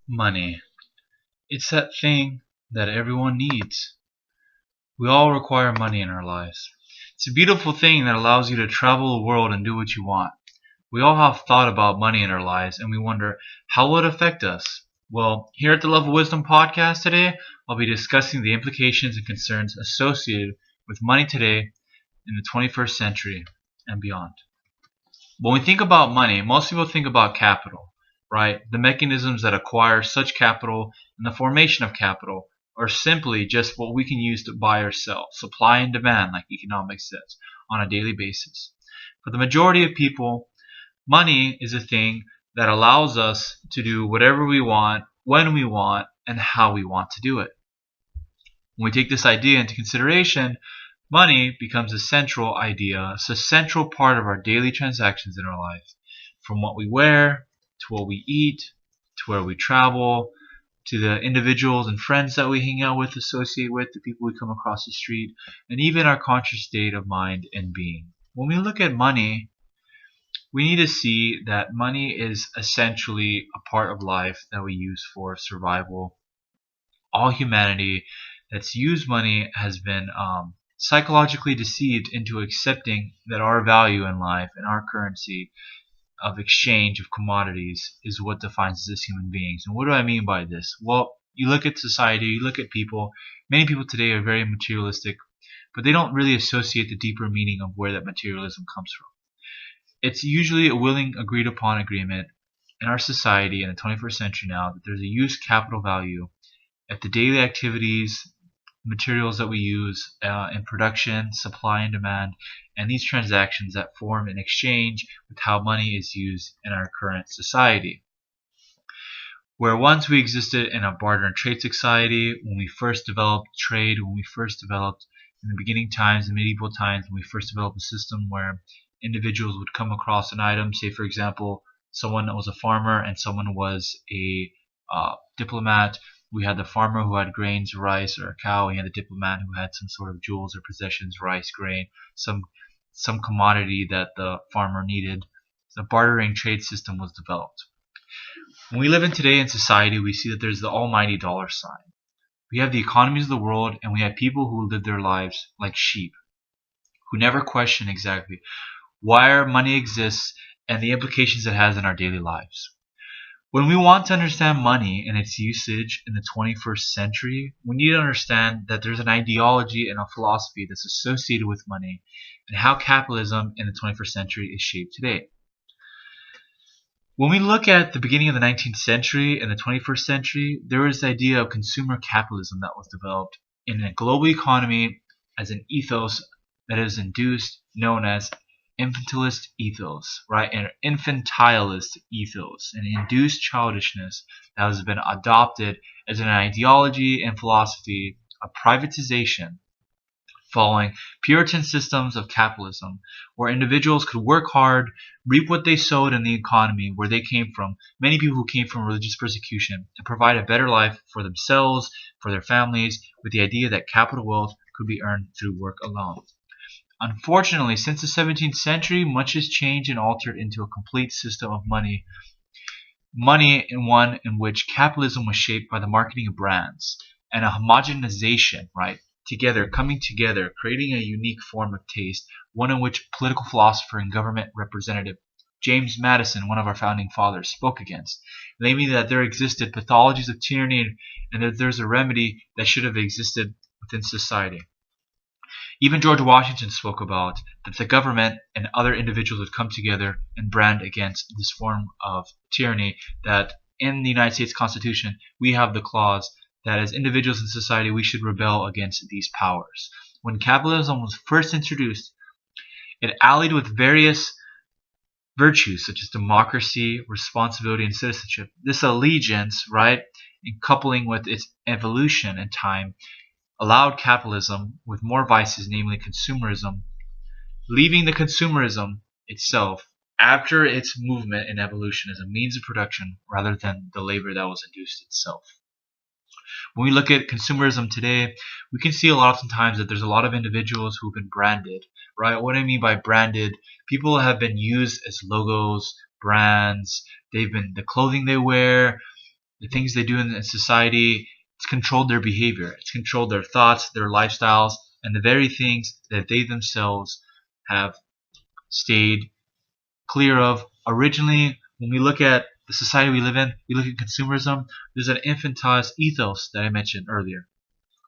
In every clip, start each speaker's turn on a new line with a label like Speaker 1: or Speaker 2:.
Speaker 1: Money. It's that thing that everyone needs. We all require money in our lives. It's a beautiful thing that allows you to travel the world and do what you want. We all have thought about money in our lives and we wonder how will it affect us? Well, here at the Love of Wisdom podcast today, I'll be discussing the implications and concerns associated with money today in the 21st century and beyond. When we think about money, most people think about capital, right? The mechanisms that acquire such capital and the formation of capital are simply just what we can use to buy or sell, supply and demand, like economics says, on a daily basis. For the majority of people, money is a thing that allows us to do whatever we want, when we want, and how we want to do it. When we take this idea into consideration, money becomes a central idea. It's a central part of our daily transactions in our life. From what we wear, to what we eat, to where we travel, to the individuals and friends that we hang out with, associate with, the people we come across the street, and even our conscious state of mind and being. When we look at money, we need to see that money is essentially a part of life that we use for survival. All humanity that's used money has been psychologically deceived into accepting that our value in life and our currency of exchange of commodities is what defines us as human beings. And what do I mean by this? Well, you look at society, you look at people, many people today are very materialistic, but they don't really associate the deeper meaning of where that materialism comes from. It's usually a willing, agreed upon agreement in our society in the 21st century now that there's a used capital value at the daily activities, materials that we use in production, supply and demand, and these transactions that form an exchange with how money is used in our current society. Where once we existed in a barter and trade society, when we first developed trade, when we first developed in the beginning times, the medieval times, when we first developed a system where individuals would come across an item, say for example, someone that was a farmer and someone was a diplomat. We had the farmer who had grains, rice, or a cow. We had the diplomat who had some sort of jewels or possessions, rice, grain, some commodity that the farmer needed. The bartering trade system was developed. When we live in today in society, we see that there's the almighty dollar sign. We have the economies of the world, and we have people who live their lives like sheep, who never question exactly why our money exists and the implications it has in our daily lives. When we want to understand money and its usage in the 21st century, we need to understand that there's an ideology and a philosophy that's associated with money and how capitalism in the 21st century is shaped today. When we look at the beginning of the 19th century and the 21st century, there was the idea of consumer capitalism that was developed in a global economy as an ethos that is induced, known as infantilist ethos, right? An infantilist ethos, an induced childishness that has been adopted as an ideology and philosophy of privatization following Puritan systems of capitalism, where individuals could work hard, reap what they sowed in the economy where they came from, many people who came from religious persecution, and provide a better life for themselves, for their families, with the idea that capital wealth could be earned through work alone. Unfortunately, since the 17th century, much has changed and altered into a complete system of money. Money in one in which capitalism was shaped by the marketing of brands and a homogenization, right? Coming together, creating a unique form of taste, one in which political philosopher and government representative James Madison, one of our founding fathers, spoke against, namely that there existed pathologies of tyranny and that there's a remedy that should have existed within society. Even George Washington spoke about that the government and other individuals would come together and brand against this form of tyranny, that in the United States Constitution we have the clause that as individuals in society we should rebel against these powers. When capitalism was first introduced, it allied with various virtues such as democracy, responsibility, and citizenship. This allegiance, right, in coupling with its evolution in time, allowed capitalism with more vices, namely consumerism, leaving the consumerism itself after its movement and evolution as a means of production rather than the labor that was induced itself. When we look at consumerism today, we can see a lot of times that there's a lot of individuals who've been branded, right? What I mean by branded, people have been used as logos, brands, they've been the clothing they wear, The things they do in society, it's controlled their behavior. It's controlled their thoughts, their lifestyles, and the very things that they themselves have stayed clear of. Originally, when we look at the society we live in, we look at consumerism, there's an infantilized ethos that I mentioned earlier.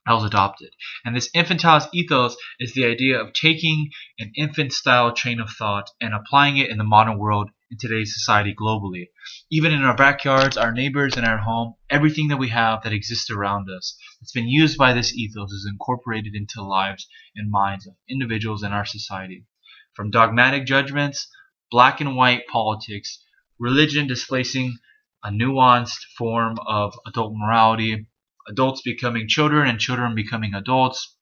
Speaker 1: I was adopted. And this infantilized ethos is the idea of taking an infant-style train of thought and applying it in the modern world in today's society globally. Even in our backyards, our neighbors, and our home, everything that we have that exists around us that's been used by this ethos is incorporated into the lives and minds of individuals in our society. From dogmatic judgments, black and white politics, religion displacing a nuanced form of adult morality, adults becoming children and children becoming adults,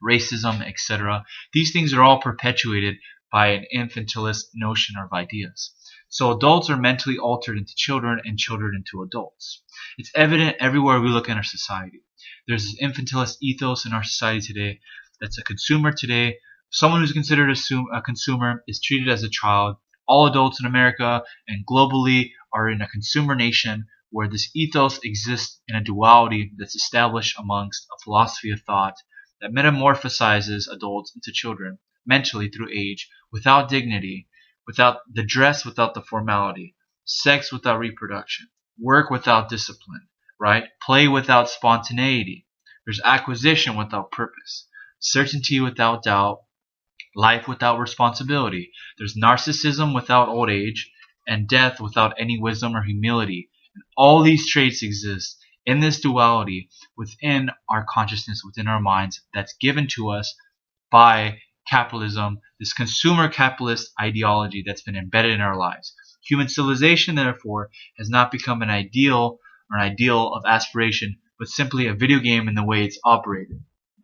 Speaker 1: racism, etc. These things are all perpetuated by an infantilist notion of ideas. So adults are mentally altered into children and children into adults. It's evident everywhere we look in our society. There's this infantilist ethos in our society today that's a consumer today. Someone who's considered a consumer is treated as a child. All adults in America and globally are in a consumer nation where this ethos exists in a duality that's established amongst a philosophy of thought that metamorphosizes adults into children mentally through age, without dignity, without the dress, without the formality, sex without reproduction, work without discipline, right? Play without spontaneity. There's acquisition without purpose, certainty without doubt, life without responsibility. There's narcissism without old age, and death without any wisdom or humility. And all these traits exist in this duality within our consciousness, within our minds, that's given to us by capitalism, this consumer capitalist ideology that's been embedded in our lives. Human civilization, therefore, has not become an ideal or an ideal of aspiration, but simply a video game in the way it's operated.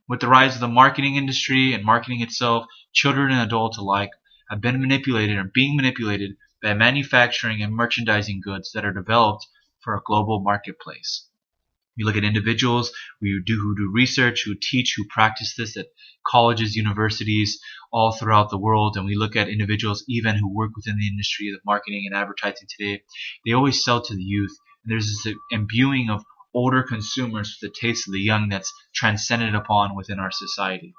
Speaker 1: With the rise of the marketing industry and marketing itself, children and adults alike have been manipulated or being manipulated by manufacturing and merchandising goods that are developed for a global marketplace. You look at individuals who do research, who teach, who practice this at colleges, universities, all throughout the world, and we look at individuals even who work within the industry of marketing and advertising today. They always sell to the youth, and there's this imbuing of older consumers with the taste of the young that's transcended upon within our society.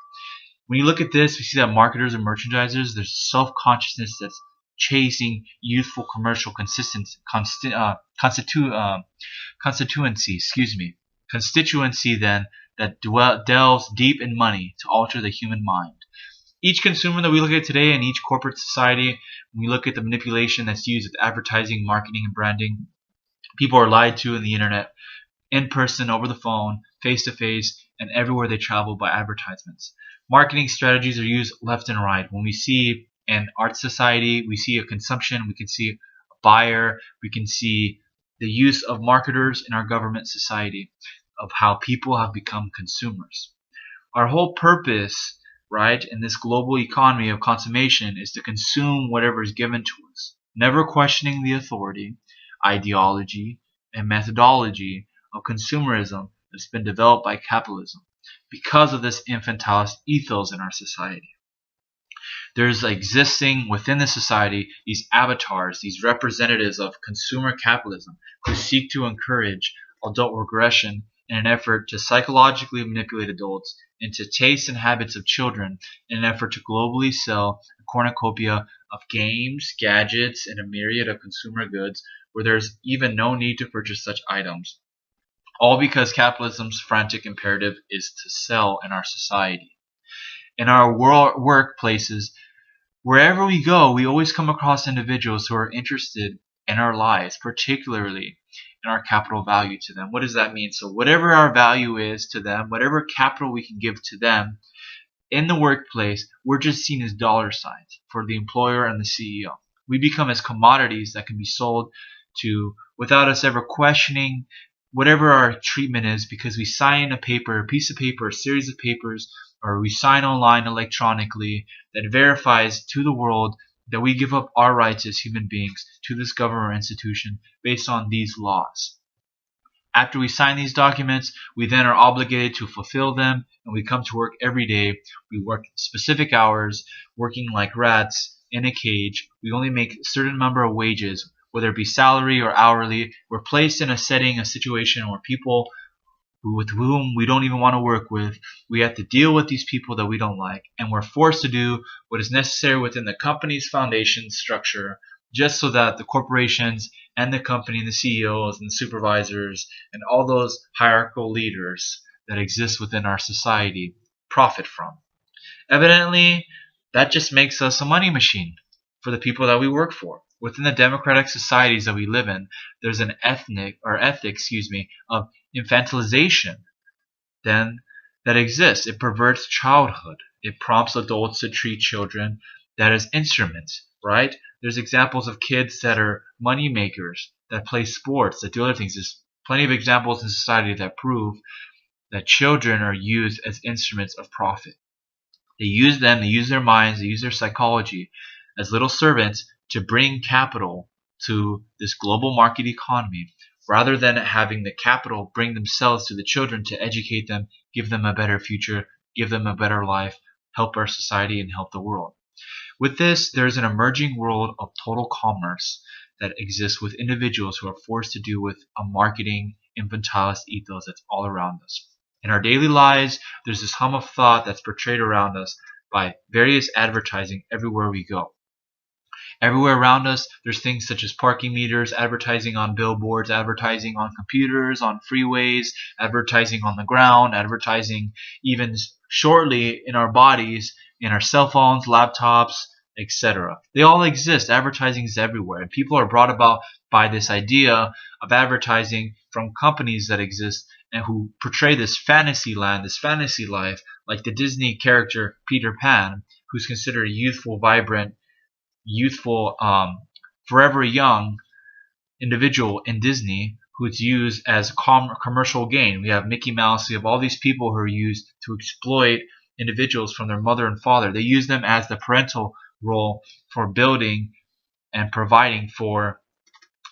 Speaker 1: When you look at this, we see that marketers and merchandisers, there's self-consciousness that's chasing youthful commercial constituency then that delves deep in money to alter the human mind. Each consumer that we look at today in each corporate society, when we look at the manipulation that's used with advertising, marketing, and branding, people are lied to in the internet, in person, over the phone, face to face, and everywhere they travel by advertisements. Marketing strategies are used left and right. When we see an art society, we see a consumption, we can see a buyer, we can see the use of marketers in our government society, of how people have become consumers. Our whole purpose, right, in this global economy of consummation is to consume whatever is given to us, never questioning the authority, ideology, and methodology of consumerism that's been developed by capitalism because of this infantilist ethos in our society. There's existing within the society these avatars, these representatives of consumer capitalism who seek to encourage adult regression in an effort to psychologically manipulate adults into tastes and habits of children in an effort to globally sell a cornucopia of games, gadgets, and a myriad of consumer goods where there's even no need to purchase such items. All because capitalism's frantic imperative is to sell in our society. In our workplaces, wherever we go, we always come across individuals who are interested in our lives, particularly in our capital value to them. What does that mean? So whatever our value is to them, whatever capital we can give to them in the workplace, we're just seen as dollar signs for the employer and the CEO. We become as commodities that can be sold to without us ever questioning whatever our treatment is, because we sign a paper, a piece of paper, a series of papers, or we sign online electronically that verifies to the world that we give up our rights as human beings to this government institution based on these laws. After we sign these documents, we then are obligated to fulfill them, and we come to work every day. We work specific hours, working like rats in a cage. We only make a certain number of wages. whether it be salary or hourly. We're placed in a setting, a situation where people with whom we don't even want to work with, we have to deal with these people that we don't like, and we're forced to do what is necessary within the company's foundation structure just so that the corporations and the company and the CEOs and the supervisors and all those hierarchical leaders that exist within our society profit from. Evidently, that just makes us a money machine for the people that we work for. Within the democratic societies that we live in, there's an ethic, of infantilization then that exists. It perverts childhood. It prompts adults to treat children that as instruments, right? There's examples of kids that are money makers, that play sports, that do other things. There's plenty of examples in society that prove that children are used as instruments of profit. They use them, they use their minds, they use their psychology as little servants to bring capital to this global market economy, rather than having the capital bring themselves to the children to educate them, give them a better future, give them a better life, help our society, and help the world. With this, there's an emerging world of total commerce that exists with individuals who are forced to deal with a marketing infantilist ethos that's all around us. In our daily lives, there's this hum of thought that's portrayed around us by various advertising everywhere we go. Everywhere around us, there's things such as parking meters, advertising on billboards, advertising on computers, on freeways, advertising on the ground, advertising even shortly in our bodies, in our cell phones, laptops, etc. They all exist. Advertising is everywhere. And people are brought about by this idea of advertising from companies that exist and who portray this fantasy land, this fantasy life, like the Disney character Peter Pan, who's considered a youthful, vibrant, forever young individual in Disney who's used as commercial gain. We have Mickey Mouse, we have all these people who are used to exploit individuals from their mother and father. They use them as the parental role for building and providing for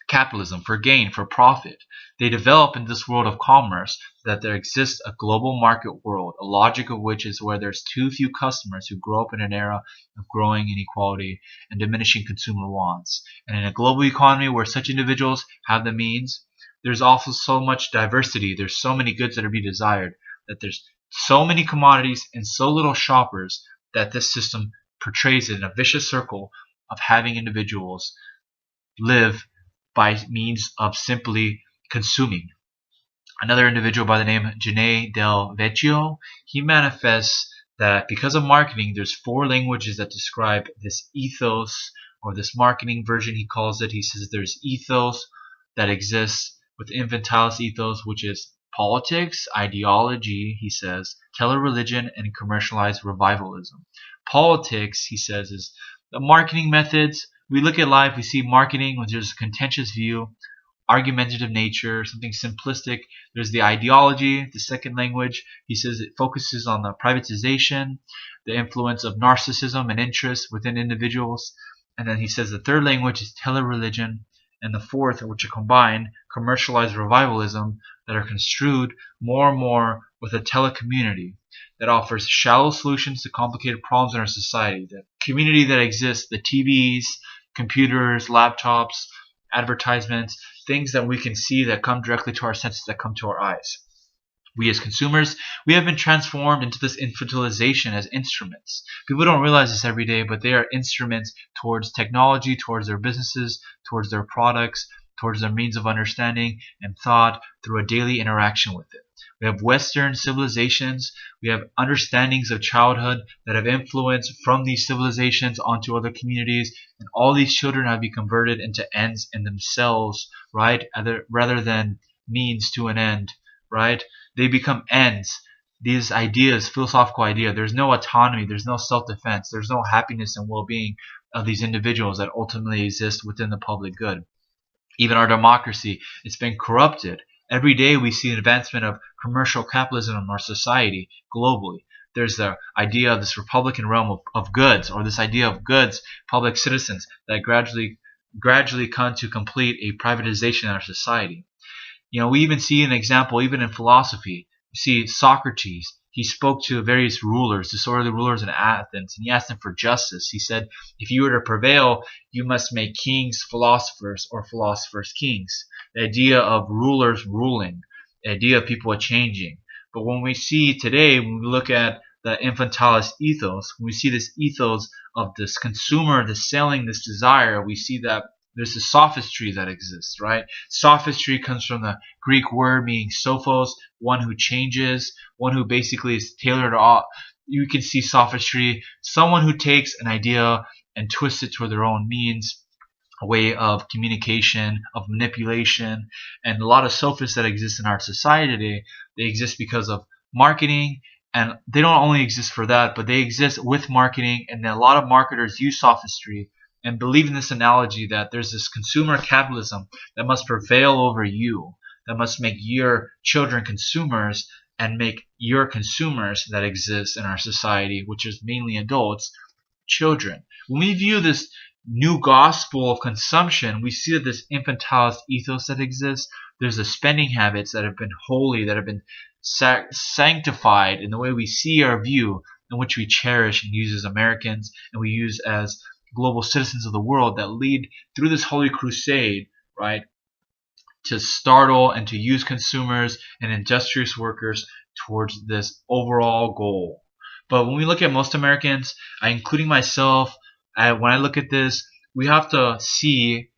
Speaker 1: capitalism, for gain, for profit. They develop in this world of commerce that there exists a global market world, a logic of which is where there's too few customers who grow up in an era of growing inequality and diminishing consumer wants. And in a global economy where such individuals have the means, there's also so much diversity, there's so many goods that are being desired, that there's so many commodities and so little shoppers that this system portrays it in a vicious circle of having individuals live by means of simply consuming. Another individual by the name of Janae Del Vecchio, he manifests that because of marketing, there's 4 languages that describe this ethos, or this marketing version he calls it. He says there's ethos that exists with infantilist ethos, which is politics, ideology, he says, tele-religion, and commercialized revivalism. Politics, he says, is the marketing methods. We look at life, we see marketing when there's a contentious view, argumentative nature, something simplistic. There's the ideology, the second language. He says it focuses on the privatization, the influence of narcissism and interest within individuals. And then he says the third language is tele-religion, and the fourth, which are combined, commercialized revivalism, that are construed more and more with a telecommunity that offers shallow solutions to complicated problems in our society. The community that exists, the TVs, computers, laptops, advertisements, things that we can see that come directly to our senses, that come to our eyes. We as consumers, we have been transformed into this infantilization as instruments. People don't realize this every day, but they are instruments towards technology, towards their businesses, towards their products, towards their means of understanding and thought through a daily interaction with it. We have Western civilizations, we have understandings of childhood that have influenced from these civilizations onto other communities, and all these children have been converted into ends in themselves, right? Rather than means to an end, right? They become ends. These ideas, philosophical idea, there's no autonomy, there's no self-defense, there's no happiness and well-being of these individuals that ultimately exist within the public good. Even our democracy, it's been corrupted. Every day we see an advancement of commercial capitalism in our society globally. There's the idea of this republican realm of goods, or this idea of goods, public citizens, that gradually come to complete a privatization in our society. We even see an example even in philosophy. You see Socrates, he spoke to various rulers, disorderly rulers in Athens, and he asked them for justice. He said, if you were to prevail, you must make kings philosophers or philosophers kings. The idea of rulers ruling, the idea of people changing. But when we see today, when we look at the infantilist ethos, when we see this ethos of this consumer, this selling, this desire, we see that there's a sophistry that exists, right? Sophistry comes from the Greek word meaning sophos, one who changes, one who basically is tailored all. You can see sophistry, someone who takes an idea and twists it toward their own means, a way of communication, of manipulation. And a lot of sophists that exist in our society today, they exist because of marketing, and they don't only exist for that, but they exist with marketing, and a lot of marketers use sophistry and believe in this analogy that there's this consumer capitalism that must prevail over you, that must make your children consumers and make your consumers that exist in our society, which is mainly adults, children. When we view this new gospel of consumption, we see that this infantilist ethos that exists, there's the spending habits that have been holy, that have been sanctified in the way we see our view, in which we cherish and use as Americans, and we use as global citizens of the world, that lead through this holy crusade, right, to startle and to use consumers and industrious workers towards this overall goal. But when we look at most Americans, including myself, when I look at this, we have to see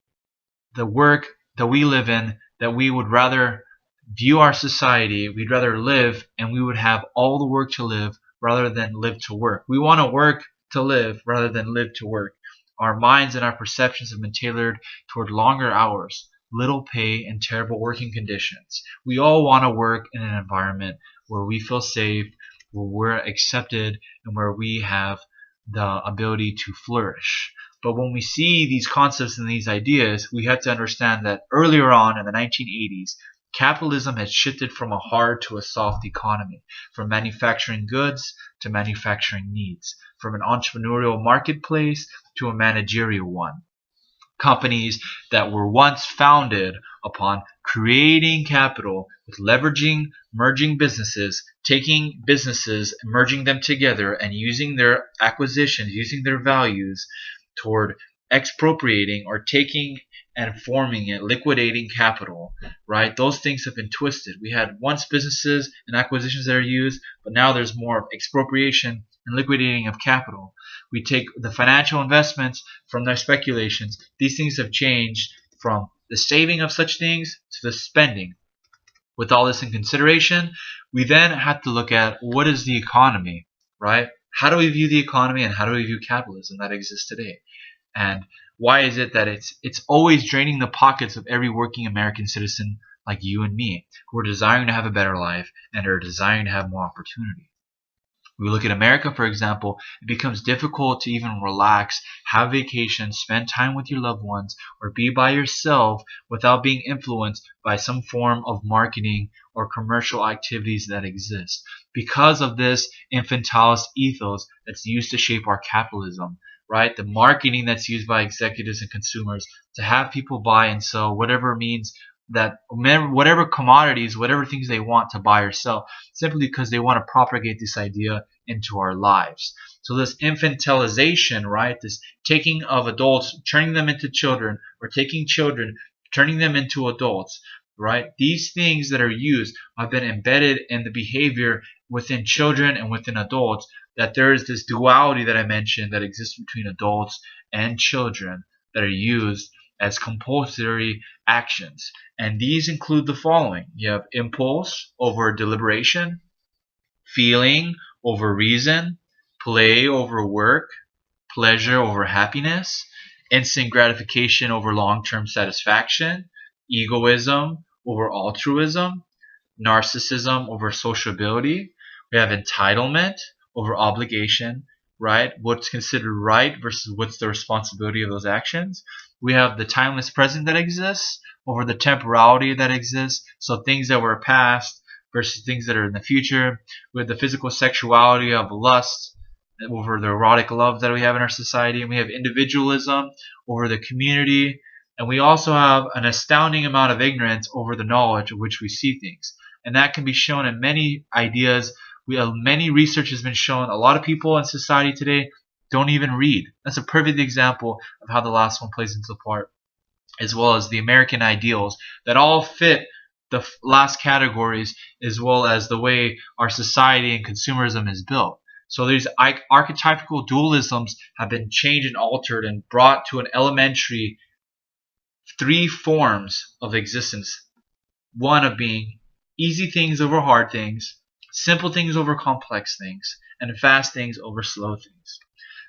Speaker 1: the work that we live in, that we would rather view our society, we'd rather live, and we would have all the work to live rather than live to work. We want to work to live rather than live to work. Our minds and our perceptions have been tailored toward longer hours, little pay, and terrible working conditions. We all want to work in an environment where we feel safe, where we're accepted, and where we have the ability to flourish. But when we see these concepts and these ideas, we have to understand that earlier on in the 1980s, capitalism has shifted from a hard to a soft economy, from manufacturing goods to manufacturing needs, from an entrepreneurial marketplace to a managerial one. Companies that were once founded upon creating capital with leveraging, merging businesses, taking businesses, merging them together, and using their acquisitions, using their values toward expropriating or taking and forming it, liquidating capital, right? Those things have been twisted. We had once businesses and acquisitions that are used, but now there's more of expropriation and liquidating of capital. We take the financial investments from their speculations. These things have changed from the saving of such things to the spending. With all this in consideration, we then have to look at what is the economy, right? How do we view the economy, and how do we view capitalism that exists today? And why is it that it's always draining the pockets of every working American citizen like you and me, who are desiring to have a better life and are desiring to have more opportunity? We look at America, for example, it becomes difficult to even relax, have vacations, spend time with your loved ones, or be by yourself without being influenced by some form of marketing or commercial activities that exist. Because of this infantilist ethos that's used to shape our capitalism, right? The marketing that's used by executives and consumers to have people buy and sell whatever means that, whatever commodities, whatever things they want to buy or sell, simply because they want to propagate this idea into our lives. So this infantilization, right, this taking of adults, turning them into children, or taking children, turning them into adults, right? These things that are used have been embedded in the behavior within children and within adults, that there is this duality that I mentioned that exists between adults and children that are used as compulsory actions. And these include the following. You have impulse over deliberation, feeling over reason, play over work, pleasure over happiness, instant gratification over long-term satisfaction, egoism over altruism, narcissism over sociability. We have entitlement over obligation, right? What's considered right versus what's the responsibility of those actions. We have the timeless present that exists over the temporality that exists. So things that were past versus things that are in the future. We have the physical sexuality of lust over the erotic love that we have in our society. And we have individualism over the community. And we also have an astounding amount of ignorance over the knowledge of which we see things. And that can be shown in many ideas Many research has been shown a lot of people in society today don't even read. That's a perfect example of how the last one plays into part, as well as the American ideals that all fit the last categories, as well as the way our society and consumerism is built. So these archetypical dualisms have been changed and altered and brought to an elementary three forms of existence. One of being easy things over hard things, simple things over complex things, and fast things over slow things.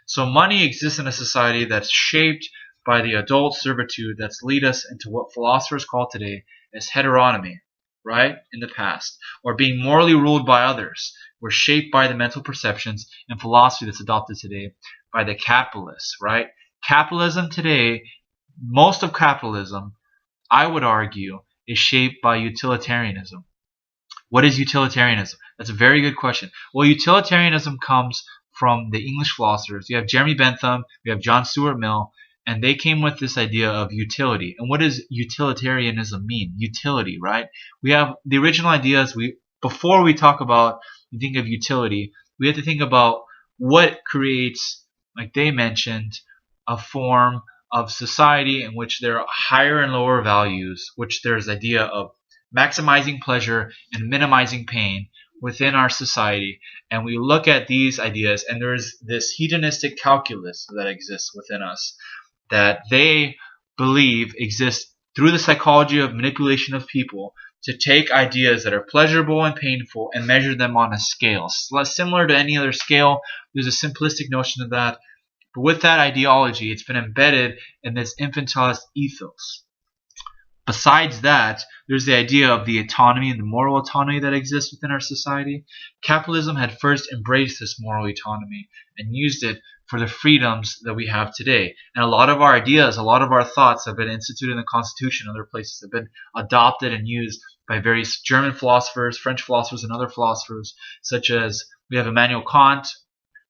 Speaker 1: So money exists in a society that's shaped by the adult servitude that's lead us into what philosophers call today as heteronomy, right? In the past, or being morally ruled by others. We're shaped by the mental perceptions and philosophy that's adopted today by the capitalists, right? Capitalism today, most of capitalism, I would argue, is shaped by utilitarianism. What is utilitarianism? That's a very good question. Well, utilitarianism comes from the English philosophers. You have Jeremy Bentham, we have John Stuart Mill, and they came with this idea of utility. And what does utilitarianism mean? Utility, right? We have the original ideas. Before we talk about, we think of utility, we have to think about what creates, like they mentioned, a form of society in which there are higher and lower values, which there's idea of maximizing pleasure and minimizing pain within our society. And we look at these ideas, and there's this hedonistic calculus that exists within us that they believe exists through the psychology of manipulation of people to take ideas that are pleasurable and painful and measure them on a scale. Similar to any other scale, there's a simplistic notion of that. But with that ideology, it's been embedded in this infantilized ethos. Besides that, there's the idea of the autonomy and the moral autonomy that exists within our society. Capitalism had first embraced this moral autonomy and used it for the freedoms that we have today. And a lot of our ideas, a lot of our thoughts have been instituted in the Constitution, other places have been adopted and used by various German philosophers, French philosophers, and other philosophers, such as we have Immanuel Kant,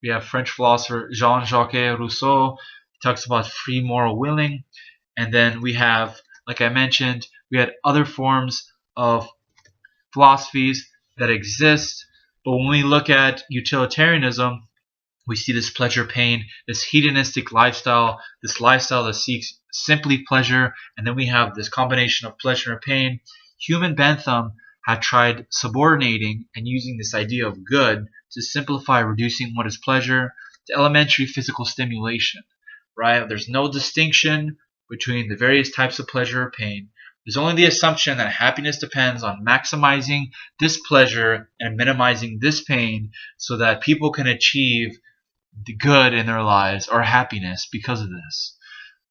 Speaker 1: we have French philosopher Jean-Jacques Rousseau, he talks about free moral willing, and then we have, like I mentioned, we had other forms of philosophies that exist, but when we look at utilitarianism, we see this pleasure pain, this hedonistic lifestyle, this lifestyle that seeks simply pleasure, and then we have this combination of pleasure and pain. Hume and Bentham had tried subordinating and using this idea of good to simplify reducing what is pleasure to elementary physical stimulation, right? There's no distinction between the various types of pleasure or pain. There's only the assumption that happiness depends on maximizing this pleasure and minimizing this pain so that people can achieve the good in their lives or happiness because of this.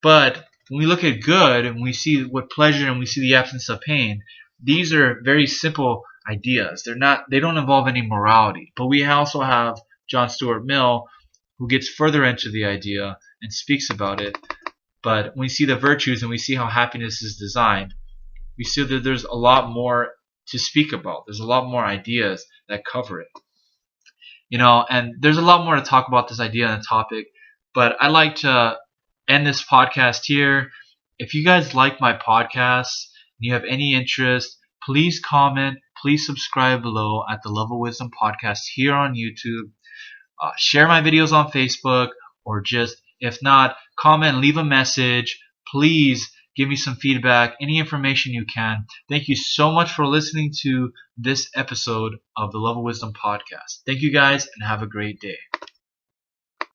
Speaker 1: But when we look at good and we see what pleasure and we see the absence of pain, these are very simple ideas. They don't involve any morality. But we also have John Stuart Mill, who gets further into the idea and speaks about it. But when we see the virtues and we see how happiness is designed, we see that there's a lot more to speak about. There's a lot more ideas that cover it. And there's a lot more to talk about this idea and the topic, but I'd like to end this podcast here. If you guys like my podcasts and you have any interest, please comment, please subscribe below at the Love of Wisdom podcast here on YouTube. Share my videos on Facebook, or just, if not, comment, leave a message. Please give me some feedback, any information you can. Thank you so much for listening to this episode of the Love of Wisdom podcast. Thank you guys, and have a great day.